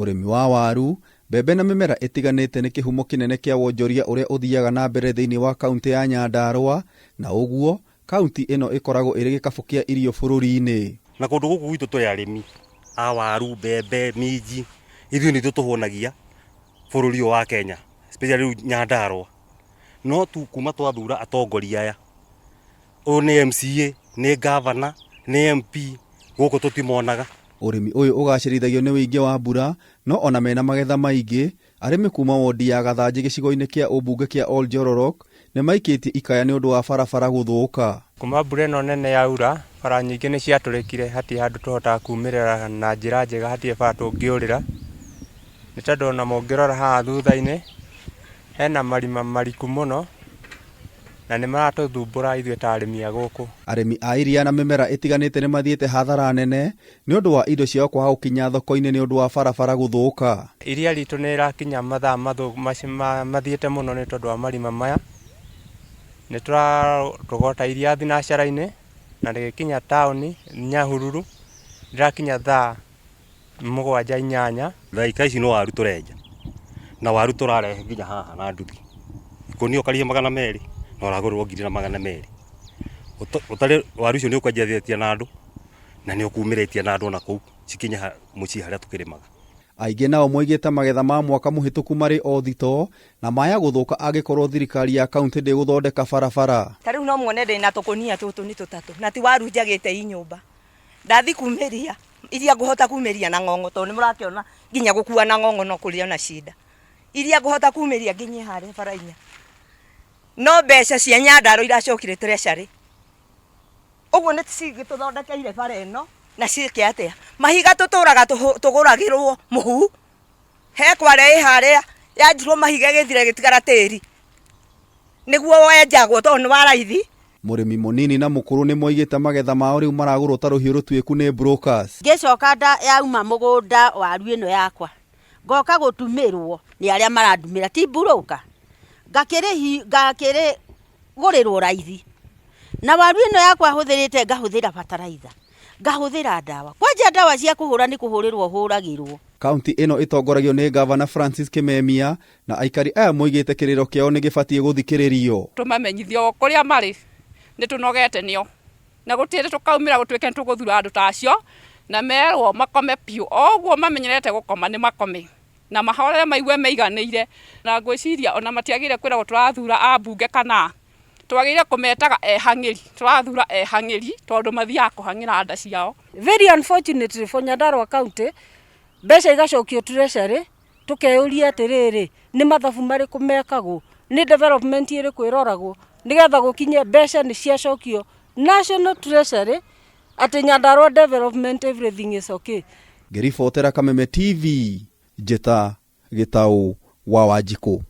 Urimi wa waru, mbembe na mimera itiganite ni kihumo kinene kia wonjoria uria uthiaga na mbere thiini wa kaunti ya Nyandarua, na uguo kaunti ino ikoragwo iri gikabu kia irio bururi-ini. Na kundu guku gwitu turi arimi a waru, mbembe, minji, ithio ni tutuhonagia bururi wa Kenya, especially Nyandarua. No tu kuma twathura atongoria aya, o ni MCA, ni governor, ni MP, guku tutimonaga. Urimi uyu ugacirithagia ni wingi wa mbura, no ona mena magetha maingi, arimi kuma wodi ya Gathanji gicigo-ini kia umbunge kia Oljororok ni maikitie ikaya ni undu wa barabara guthuka. Kuma mbura ino nene yaura, bara nyingi ni ciaturikire hati handu tuhotaga kuumirira na njira njega hati bara tungiurira. Ni tondu ona mungirora haha thutha-ini hena marima mariku muno, na ni maratuthumbura ithuĩ ta arĩmi a gũkũ. Arĩmi a iria na mĩmera ĩtiganĩte nĩ mathiĩte hathara nene nĩ ũndũ wa indo ciao kwaga gũkinya thoko-inĩ nĩ ũndũ wa barabara gũthũka. Iria ritũ nĩ ĩrakinya mathaa mathiĩte mũno nĩ tondũ wa marima maya. Nĩ tũrarogota iria thinacara-inĩ na rĩgĩkinya taũni Nyahururu rĩrakinya thaa 7-8. Thaa ici no waru tũrenja na waru tũrarehe nginya haha na nduthi. Ikũnia ũkarĩhe 200 na ũragũrĩrwo 200. Ũtarĩ waru icio nĩ ũkwenjethetie na andũ na nĩ ũkuumĩrĩtie na andũ na kũu cikinye mũciĩ harĩa tũkĩrĩmaga. Aingĩ nao moigĩte magetha ma mwaka mũhĩtũku marĩ o thito na maya gũthũka angĩkorwo thirikari ya kaunti ndĩgũthondeka barabara. Ta rĩu no muone ndĩna tũkũnia tũtũ nĩ tũtatũ na ti waru njagĩte i nyũmba. Ndathi kuumĩria iria ngũhota kuumĩria na ng'ong'o tondũ nĩ mũrakĩona nginya gũkua na ng'ong'o no kũrĩ na shida. Iria ngũhota kuumĩria nginya harĩa bara-inĩ. No mbeca cia Nyandarua iracokire treasury. Ũguo nĩ cigĩtũthondekeire bara ĩno na ciĩke atĩa. Mahiga tũtũraga tũgũragĩrwo mũhu. He kware harĩa yanjirwo mahiga gĩthire gĩtigara tĩri. Nĩguo wenjagwo tondũ nĩ wa raithi. Mũrĩmi mũnini na mũkũrũ nĩ moigĩte magetha mao rĩu maragũrwo ta rũhiũ rũtuĩku nĩ brokers. Ngĩcoka yauma mũgũnda waru ĩno yakwa, ngoka gũtumĩrwo nĩ arĩa marandumĩra ti broker. Ngakĩrĩgũrĩrwo raithi na waru ĩno yakwa hũthĩrĩte ngahũthĩra bataraitha, ngahũthĩra ndawa. Kwanja ndawa cia kũhũra nĩ kũhũrĩrwo hũragĩrwo. Kaunti ĩno ĩtongoragio nĩ Governor Francis Kameme na aikari aya moigĩte kĩrĩro kĩao nĩ gĩbatiĩ gũthikĩrĩrio. Tũmamenyithio kũrĩa marĩ nĩ tũnogete nĩo na gũtirĩ tũkaumĩra gũtuĩke tũgũthura andũ ta acio na merwo makome piũ. Oguo mamenyerete gũkoma nĩ makome na mahorere maigue meiganĩire, na ngwĩciria ona matiagĩrĩire kwĩragwo tũrathura ambunge kana twagĩrĩire kũmetaga ehang'ĩri. Tũrathura ehang'ĩri tondũ mathiaga kũhang'ĩra nda ciao. Very unfortunately for Nyandarua County, mbeca igacokio treasury, tukeyũria atĩrĩrĩ nĩ mathabu marĩkũ mekagwo, nĩ development ĩrĩkũ ĩroragwo nĩgetha gũkinye mbeca nĩ ciacokio national treasury atĩ Nyandarua development everything is okay. Ngĩribotera Kameme TV, Njeta Gĩtaũ wa Wanjikũ.